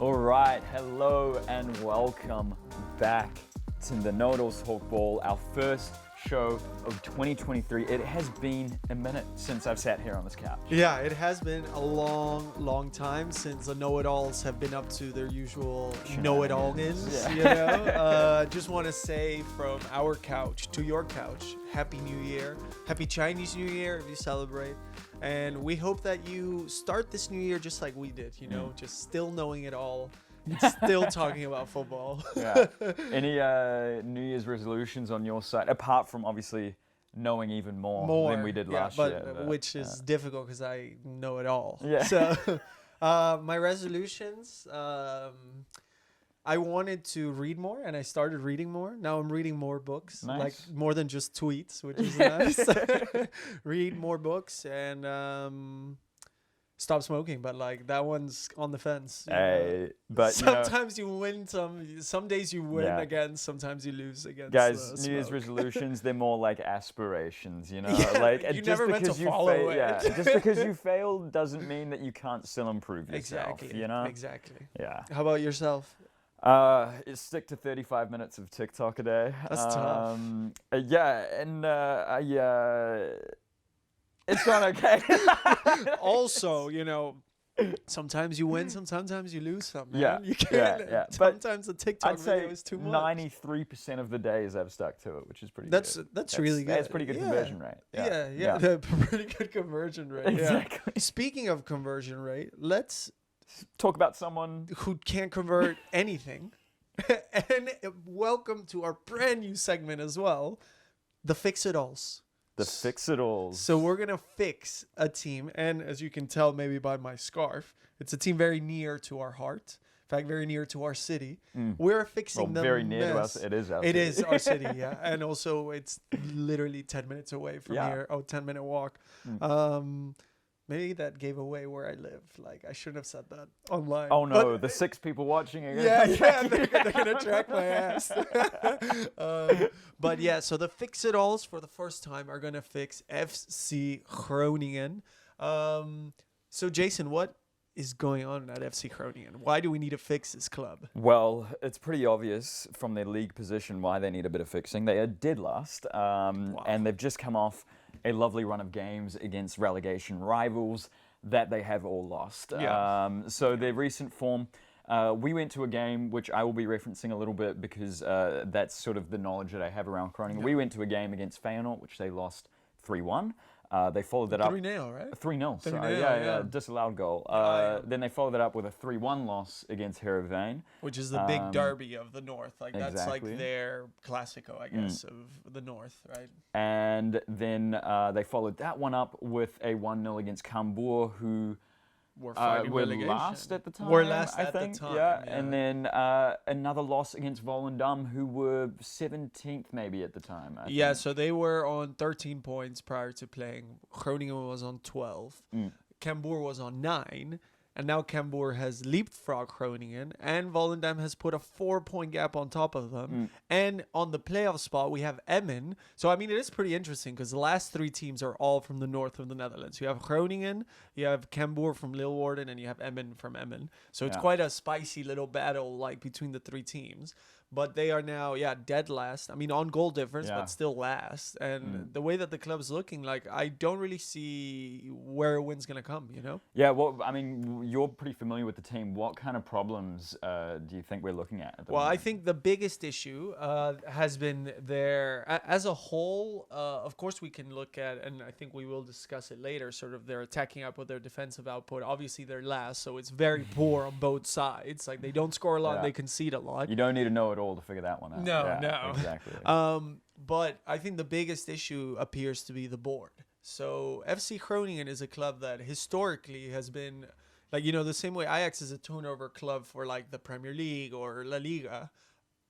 All right, hello and welcome back to the Know-It-All Talk Ball, our first show of 2023. It has been a minute since I've sat here on this couch. Yeah, it has been a long time since the know-it-alls have been up to their usual know-it-all-ins, Just want to say from our couch to your couch, Happy New Year. Happy Chinese New Year if you celebrate. And we hope that you start this new year just like we did, just still knowing it all. And still talking about football. Yeah. Any New Year's resolutions on your side, apart from obviously knowing even more than we did last year? Which is difficult because I know it all. Yeah. So my resolutions, I wanted to read more, and I started reading more. Now I'm reading more books, Nice. like more than just tweets, which is nice. Read more books and stop smoking, but like that one's on the fence. But sometimes you win, some days you win again, sometimes you lose against. Guys, New Year's resolutions, they're more like aspirations, Yeah, like you just never meant to follow it. just because you failed doesn't mean that you can't still improve yourself. Exactly. Exactly. Yeah. How about yourself? Stick to 35 minutes of TikTok a day. That's tough. It's gone okay. Also, sometimes you win, sometimes you lose something. Yeah, You can't. yeah. Sometimes the TikTok I'd say video is too much. 93% of the days I've stuck to it, which is pretty That's good. That's really good. That's pretty good conversion rate. Yeah. The pretty good conversion rate. Exactly. Yeah. Speaking of conversion rate, let's talk about someone who can't convert anything. And welcome to our brand new segment as well, the Fix-It-Alls. The Fix-It-Alls. So we're going to fix a team. And as you can tell maybe by my scarf, it's a team very near to our heart. In fact, very near to our city. We're fixing them. Very near to us. It is our city. It is our city, yeah. And also it's literally 10 minutes away from here. 10-minute walk. Maybe that gave away where I live. Like, I shouldn't have said that online. Oh, no. The 6 people watching again. Yeah. They're going to track my ass. But yeah, so the Fix-It-Alls for the first time are going to fix FC Groningen. So, Jason, what is going on at FC Groningen? Why do we need to fix this club? Well, it's pretty obvious from their league position why they need a bit of fixing. They are dead last, and they've just come off a lovely run of games against relegation rivals that they have all lost. So their recent form, we went to a game which I will be referencing a little bit because that's sort of the knowledge that I have around Groningen. We went to a game against Feyenoord, which they lost 3-1. They followed that up 3-0, right? 3-0. Sorry, 3-0, disallowed goal. Then they followed that up with a 3-1 loss against Heerenveen, which is the big derby of the north. Like that's exactly. like their Classico, I guess, of the north, right? And then they followed that one up with a 1-0 against Cambuur, who were last at the time. Were last I at think. the time. Yeah. And then another loss against Volendam, who were 17th maybe at the time. I think. So they were on 13 points prior to playing. Groningen was on 12. Cambuur was on 9. And now Cambuur has leapfrogged Groningen, and Volendam has put a 4-point gap on top of them. And on the playoff spot, we have Emmen. So, I mean, it is pretty interesting because the last 3 teams are all from the north of the Netherlands. You have Groningen, you have Cambuur from Leeuwarden, and you have Emmen from Emmen. So it's quite a spicy little battle like between the 3 teams. But they are now, dead last. I mean, on goal difference, but still last. And the way that the club's looking, like, I don't really see where a win's going to come, Yeah, well, I mean, you're pretty familiar with the team. What kind of problems do you think we're looking at the moment? I think the biggest issue has been as a whole, of course, we can look at, and I think we will discuss it later, sort of their attacking output, their defensive output. Obviously, they're last, so it's very poor on both sides. Like, they don't score a lot, they concede a lot. You don't need to know it all to figure that one out. No. Exactly. But I think the biggest issue appears to be the board. So FC Groningen is a club that historically has been, like, the same way Ajax is a turnover club for like the Premier League or La Liga.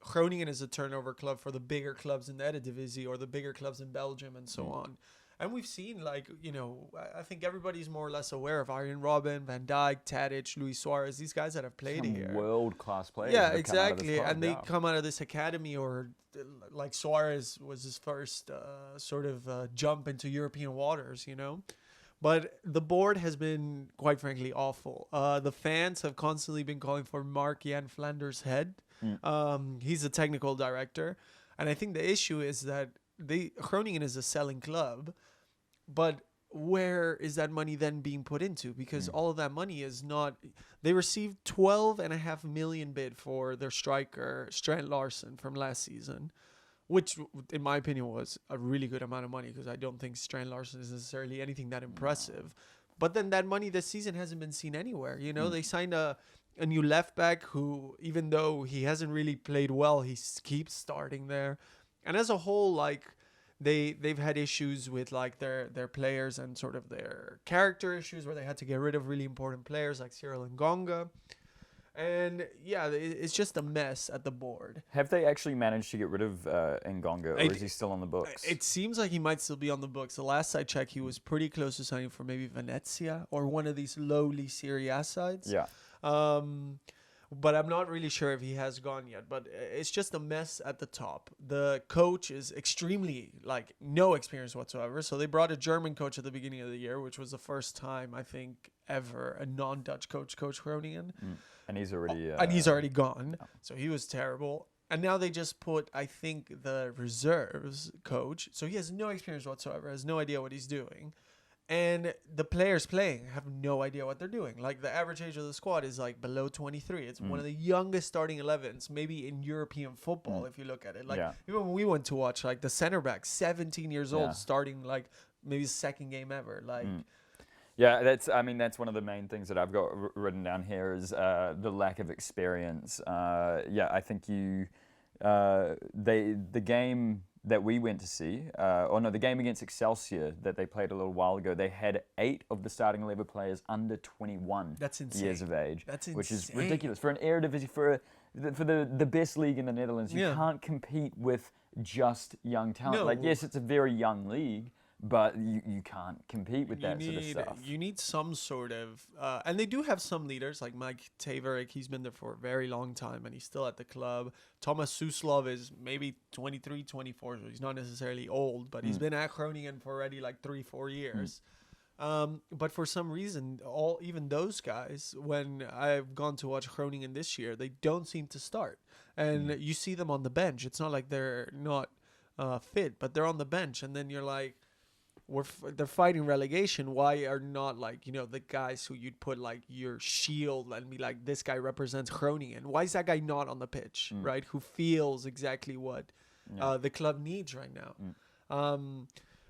Groningen is a turnover club for the bigger clubs in the Eredivisie or the bigger clubs in Belgium and so on. And we've seen, like, I think everybody's more or less aware of Arjen Robben, Van Dijk, Tadic, Luis Suarez, these guys that have played here. World-class players. Yeah, exactly. And they come out of this academy, or like Suarez was his first sort of jump into European waters, But the board has been, quite frankly, awful. The fans have constantly been calling for Mark-Jan Flanders' head. He's a technical director. And I think the issue is that Groningen is a selling club, but where is that money then being put into? Because all of that money is not... They received 12.5 million bid for their striker, Strand Larsen, from last season, which, in my opinion, was a really good amount of money because I don't think Strand Larsen is necessarily anything that impressive. But then that money this season hasn't been seen anywhere. You know, they signed a new left back who, even though he hasn't really played well, he keeps starting there. And as a whole, like, they've had issues with like their players and sort of their character issues where they had to get rid of really important players like Cyril Ngonga. And yeah, it's just a mess at the board. Have they actually managed to get rid of Ngonga, or is he still on the books? It seems like he might still be on the books. The last I checked, he was pretty close to signing for maybe Venezia or one of these lowly Serie A sides. Yeah. But I'm not really sure if he has gone yet. But it's just a mess at the top. The coach is extremely, like, no experience whatsoever. So they brought a German coach at the beginning of the year, which was the first time, I think, ever a non-Dutch coach Groningen. And he's already... he's already gone. Yeah. So he was terrible. And now they just put, I think, the reserves coach. So he has no experience whatsoever, has no idea what he's doing. And the players playing have no idea what they're doing. Like, the average age of the squad is, like, below 23. It's one of the youngest starting 11s, maybe in European football, if you look at it. Like, even when we went to watch, like, the center back, 17 years old, starting, like, maybe his second game ever. Like... Yeah, that's one of the main things that I've got written down here is the lack of experience. I think the game that we went to see, the game against Excelsior that they played a little while ago, they had 8 of the starting 11 players under 21 years of age. That's insane. Which is ridiculous. For an Eredivisie, for the best league in the Netherlands, you can't compete with just young talent. No. Like, yes, it's a very young league, but you can't compete with that sort of stuff. You need some sort of... and they do have some leaders, like Mike Taverik. He's been there for a very long time, and he's still at the club. Thomas Suslov is maybe 23, 24, so he's not necessarily old, but he's been at Groningen for already like 3-4 years. But for some reason, even those guys, when I've gone to watch Groningen this year, they don't seem to start. And you see them on the bench. It's not like they're not fit, but they're on the bench, and then you're like... they're fighting relegation. Why are not, like, you know, the guys who you'd put like your shield and be like, this guy represents Groningen? Why is that guy not on the pitch, right? Who feels exactly what the club needs right now.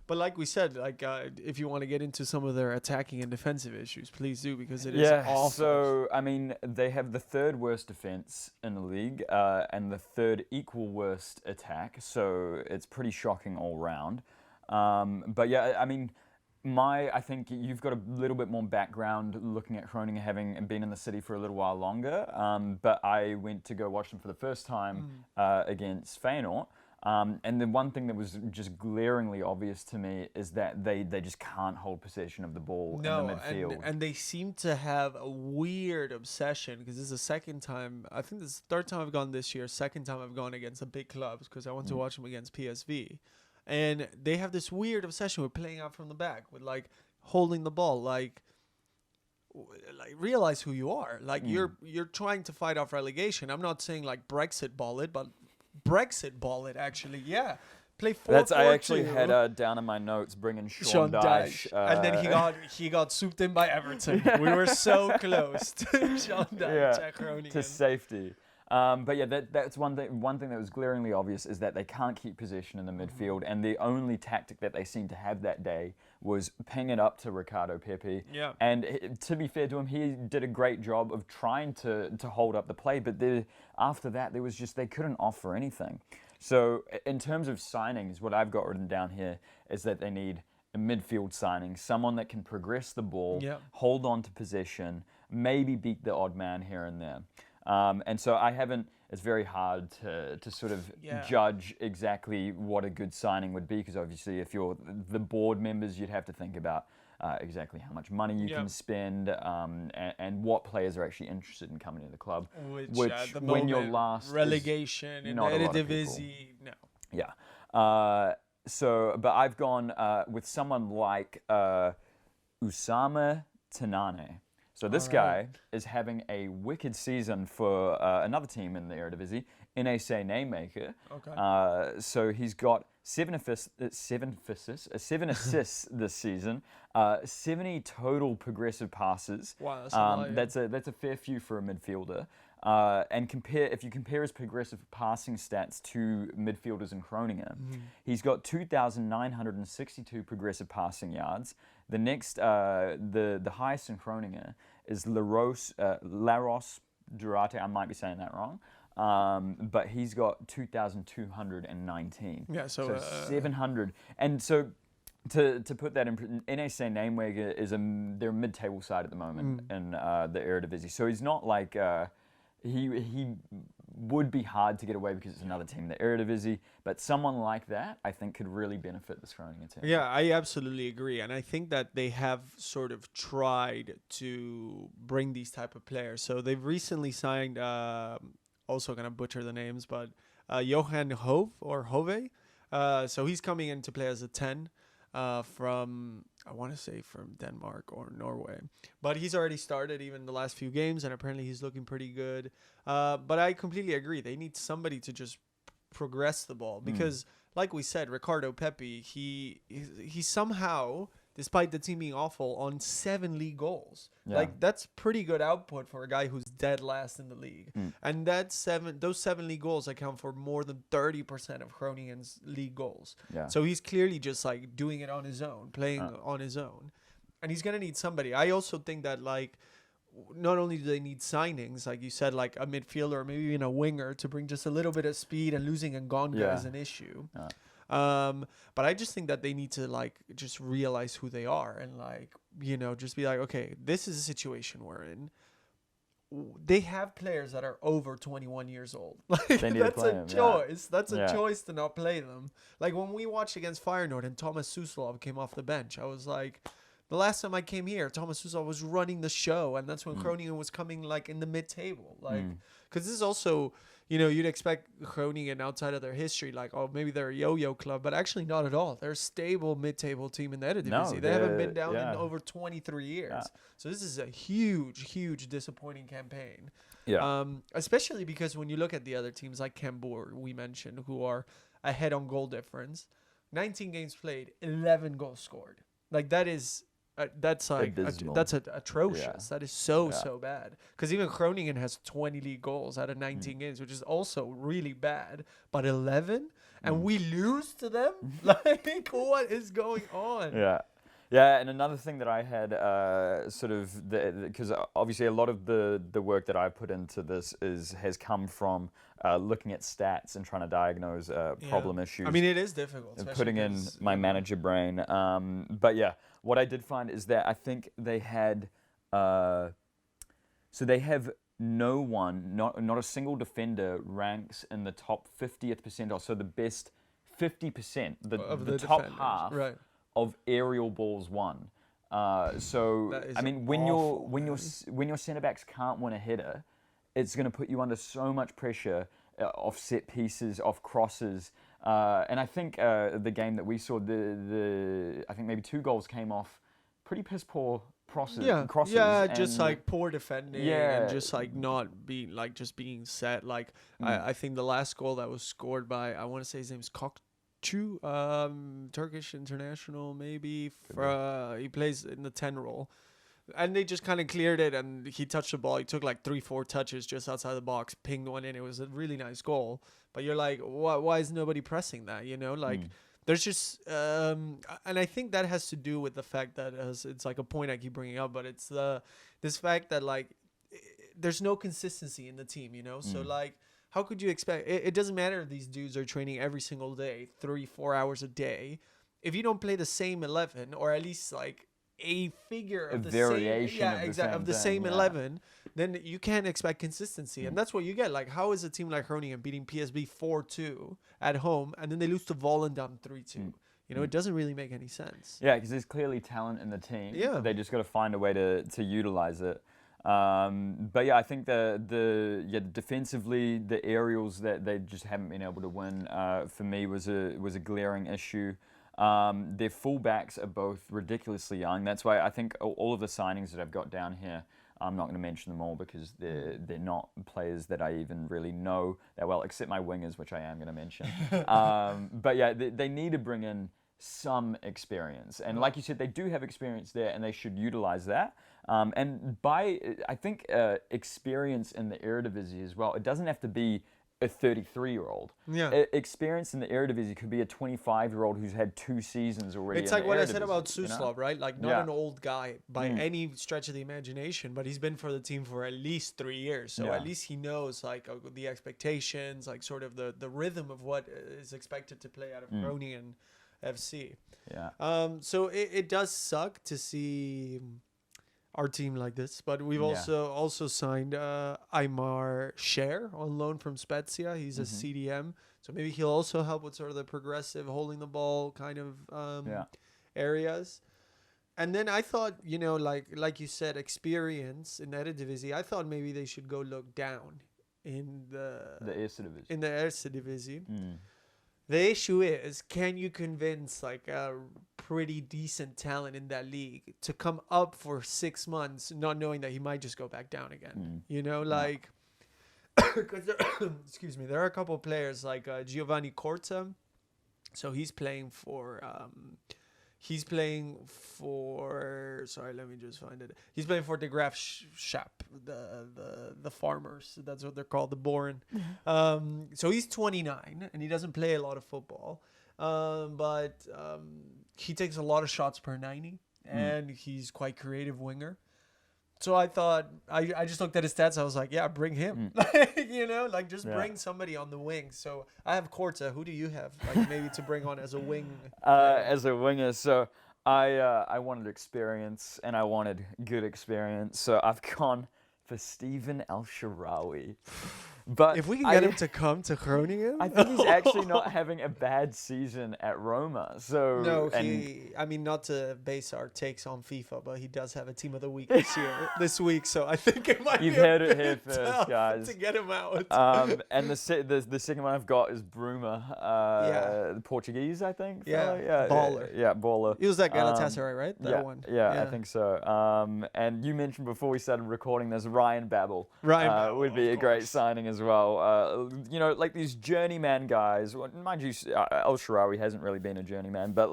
But like we said, like if you want to get into some of their attacking and defensive issues, please do, because it is awful. So I mean, they have the 3rd worst defense in the league and the 3rd equal worst attack. So it's pretty shocking all round. But yeah, I mean, I think you've got a little bit more background looking at Groningen, having been in the city for a little while longer. But I went to go watch them for the first time against Feyenoord. And the one thing that was just glaringly obvious to me is that they just can't hold possession of the ball in the midfield. And they seem to have a weird obsession, because this is the second time, I think this is the 3rd time I've gone this year, 2nd time I've gone against the big clubs, because I went to watch them against PSV. And they have this weird obsession with playing out from the back, with like holding the ball, like realize who you are. Like you're trying to fight off relegation. I'm not saying like Brexit ball it, but Brexit ball it actually. Yeah, play 4-4-2. I actually had down in my notes bringing Sean Dyche. And then he got souped in by Everton. We were so close to Sean Dyche to safety. But yeah, that's one thing that was glaringly obvious is that they can't keep possession in the midfield, and the only tactic that they seemed to have that day was ping it up to Ricardo Pepi. Yeah. And to be fair to him, he did a great job of trying to hold up the play, but after that, they couldn't offer anything. So in terms of signings, what I've got written down here is that they need a midfield signing, someone that can progress the ball, hold on to possession, maybe beat the odd man here and there. And so it's very hard to sort of judge exactly what a good signing would be, because obviously if you're the board members, you'd have to think about exactly how much money you can spend and what players are actually interested in coming to the club. Which at the when moment, you're last relegation in Eredivisie, no. Yeah. But I've gone with someone like Usama Tanane. So this guy is having a wicked season for another team in the Eredivisie, NEC Nijmegen. Okay. So he's got seven assists this season, 70 total progressive passes. Wow, that's a lot, yeah. That's a fair few for a midfielder. And if you compare his progressive passing stats to midfielders in Groningen, he's got 2,962 progressive passing yards. The next, the highest in Groningen is Laros Durate. I might be saying that wrong. But he's got 2,219. Yeah, so 700. And so to put that in, NEC Nijmegen is they're a mid-table side at the moment in the Eredivisie. So he's not like he would be hard to get away because it's another team in the Eredivisie. But someone like that, I think, could really benefit this Groningen team. Yeah, I absolutely agree. And I think that they have sort of tried to bring these type of players. So they've recently signed, also going to butcher the names, but Johan Hove. So he's coming in to play as a 10 from, I want to say from Denmark or Norway. But he's already started even the last few games, and apparently he's looking pretty good. But I completely agree. They need somebody to just progress the ball because, like we said, Ricardo Pepi, he somehow, despite the team being awful, on 7 league goals. Yeah. Like, that's pretty good output for a guy who's dead last in the league. And those 7 league goals account for more than 30% of Groningen's league goals. Yeah. So he's clearly just like doing it on his own, playing on his own. And he's going to need somebody. I also think that, like, not only do they need signings, like you said, like a midfielder or maybe even a winger to bring just a little bit of speed, and losing Ngonga is an issue. But I just think that they need to, like, just realize who they are and, like, you know, just be like, okay, this is a situation we're in. They have players that are over 21 years old. Like, that's a choice. Yeah. That's a choice to not play them. Like, when we watched against Feyenoord and Thomas Suslov came off the bench, I was like, the last time I came here, Thomas Suslov was running the show, and that's when Groningen was coming, like, in the mid-table. Like, because this is also, you know, you'd expect Groningen outside of their history, like, oh, maybe they're a yo-yo club, but actually not at all. They're a stable mid-table team in the Eredivisie. No, they haven't been down in over 23 years. Yeah. So this is a huge, huge disappointing campaign. Yeah. Especially because when you look at the other teams like Cambuur, we mentioned, who are ahead on goal difference, 19 games played, 11 goals scored. Like, that is... that's atrocious. Yeah. That is so bad. Because even Groningen has 20 league goals out of 19 games, which is also really bad. But 11, and we lose to them. Like, what is going on? Yeah, and another thing that I had because obviously a lot of the work that I put into this has come from looking at stats and trying to diagnose problem issues. I mean, it is difficult. And putting in my manager brain. But yeah, what I did find is that I think they had, so they have no one, not a single defender ranks in the top 50th percentile. So the best 50%, the top half. Right. Of aerial balls won. So I mean, when your centre backs can't win a header, it's going to put you under so much pressure off set pieces, off crosses, and I think the game that we saw, I think maybe 2 goals came off pretty piss poor crosses. Yeah, just like poor defending and just like not being like just being set. Like I think the last goal that was scored by, I want to say his name's Turkish international, maybe. He plays in the 10 role. And they just kind of cleared it, and he touched the ball. He took like 3-4 touches just outside the box, pinged one in. It was a really nice goal. But you're like, why is nobody pressing that? You know, like there's just, and I think that has to do with the fact that it's like a point I keep bringing up, but it's this fact that, like, there's no consistency in the team, you know? So like, how could you expect... It doesn't matter if these dudes are training every single day, 3-4 hours a day. If you don't play the same 11, or at least like a figure of the same 11, then you can't expect consistency. And that's what you get. Like, how is a team like Groningen beating PSV 4-2 at home, and then they lose to Volendam 3-2? You know, it doesn't really make any sense. Yeah, because there's clearly talent in the team. Yeah. They just got to find a way to utilize it. But yeah, I think defensively, the aerials that they just haven't been able to win, for me was a glaring issue. Their fullbacks are both ridiculously young. That's why I think all of the signings that I've got down here, I'm not going to mention them all because they're not players that I even really know that well, except my wingers, which I am going to mention. But yeah, they need to bring in some experience. And like you said, they do have experience there and they should utilize that. And I think experience in the Eredivisie as well, it doesn't have to be a 33-year-old. Yeah. Experience in the Eredivisie could be a 25-year-old who's had 2 seasons already. It's in like the what I Eredivisie, said about you know? Suslov, right? Like not an old guy by any stretch of the imagination, but he's been for the team for at least 3 years. So at least he knows like the expectations, like sort of the rhythm of what is expected to play out of Groningen FC. Yeah. So it does suck to see our team like this, but we've also signed Aymar Scher on loan from Spezia. He's a CDM, so maybe he'll also help with sort of the progressive holding the ball kind of areas. And then I thought, like you said, experience in Eredivisie. I thought maybe they should go look down in the Eredivisie. The issue is, can you convince like a pretty decent talent in that league to come up for 6 months, not knowing that he might just go back down again? Because excuse me, there are a couple of players like Giovanni Corta. So he's playing for. Sorry, let me just find it. He's playing for the Graafschap, the farmers. That's what they're called, the Boren. So he's 29 and he doesn't play a lot of football, but he takes a lot of shots per 90, and he's quite creative winger. So I thought, I just looked at his stats. I was like, yeah, bring him. Bring somebody on the wing. So I have Corta. Who do you have? Like maybe to bring on as a wing? As a winger, so I wanted experience and I wanted good experience. So I've gone for Steven El-Shaarawy. But if we can get him to come to Groningen, I think he's actually not having a bad season at Roma. So not to base our takes on FIFA, but he does have a team of the week this week. So I think it might You've be heard it here first, guys. To get him out. And the second one I've got is Bruma, the Portuguese, I think. Baller. Baller. He was at Galatasaray, right? That one. Yeah, I think so. And you mentioned before we started recording, there's Ryan Babel. Babel would be a great signing as well. Like these journeyman guys. Mind you, El-Shaarawy hasn't really been a journeyman, but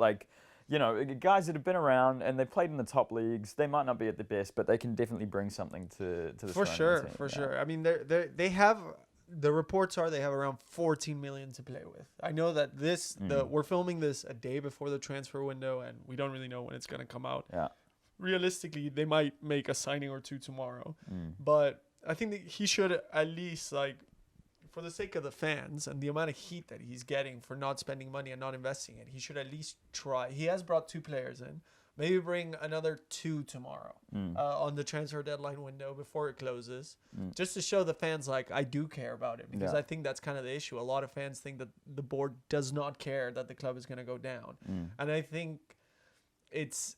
guys that have been around and they've played in the top leagues. They might not be at the best, but they can definitely bring something to the for sure, team. For sure. I mean, they have. The reports are they have around 14 million to play with. I know that we're filming this a day before the transfer window, and we don't really know when it's going to come out. Yeah. Realistically, they might make a signing or two tomorrow, but I think that he should at least, for the sake of the fans and the amount of heat that he's getting for not spending money and not investing it, he should at least try. He has brought 2 players in. Maybe bring another 2 tomorrow on the transfer deadline window before it closes, just to show the fans, I do care about it. Because I think that's kind of the issue. A lot of fans think that the board does not care that the club is going to go down. And I think it's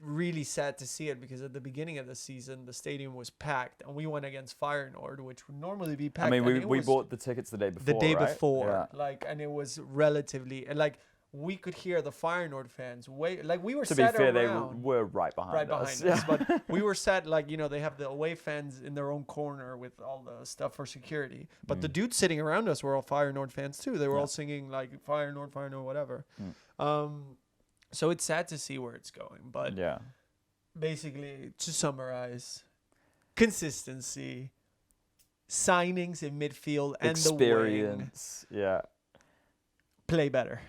really sad to see it, because at the beginning of the season the stadium was packed and we went against Feyenoord, which would normally be packed. I mean, we bought the tickets the day before. And it was relatively, and we could hear the Feyenoord fans we were to sat be fair, around, they were right behind us. But we were sat they have the away fans in their own corner with all the stuff for security, but the dudes sitting around us were all Feyenoord fans too. They were all singing Feyenoord, whatever. So it's sad to see where it's going, but basically, to summarize, consistency, signings in midfield, and experience, the wing. Play better.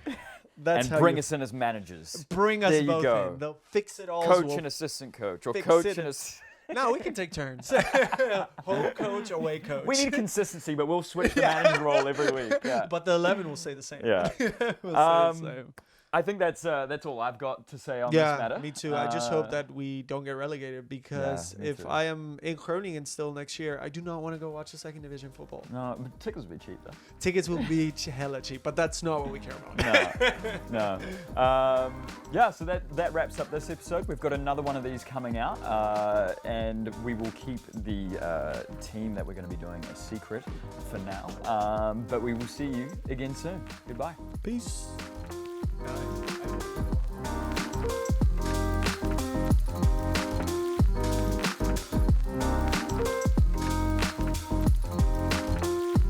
That's and bring us in as managers. Bring us there both you go. in. They'll fix it all. Coach and assistant coach, or coach and No, we can take turns. Home coach, away coach. We need consistency, but we'll switch the manager role every week. Yeah. But the 11 will stay the same. Yeah. We'll stay the same. I think that's all I've got to say on this matter. Me too. I just hope that we don't get relegated, because if I am in Groningen still next year, I do not want to go watch the second division football. No, but tickets will be cheap though. Tickets will be hella cheap, but that's not what we care about. No. So that wraps up this episode. We've got another one of these coming out, and we will keep the team that we're going to be doing a secret for now. But we will see you again soon. Goodbye. Peace. Nice. Bye.